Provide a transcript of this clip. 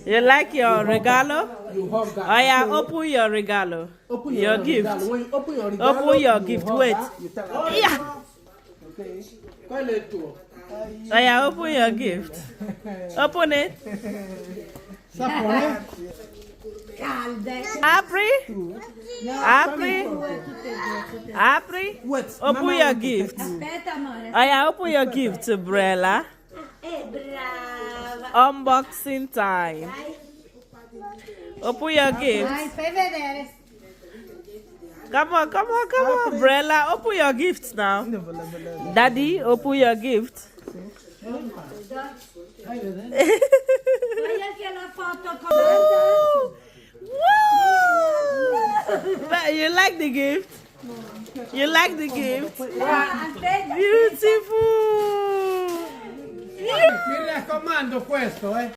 You like your regalo? You hug that. Oh yeah, open your regalo. Open your gift. regalo. When you open your regalo, Open your you gift. hug Wait. her, you tell her, Yeah. okay. Qual è il tuo? Oh yeah, open your gift. Open it. Sapone? Apri. Apri. Apri. Wait. Open Mama your want to gift. take you. Aspetta, amore. Oh yeah, open your gift, Brella. Brava. Unboxing time. Open your gift. Dai, fai vedere. Come on, come on, come on, Brella. Open your gift now. Daddy, open your gift. Hai vedere? Fai anche la foto con Woo! You like the gift? You like the gift? Aspetta. Beautiful. Mi raccomando questo,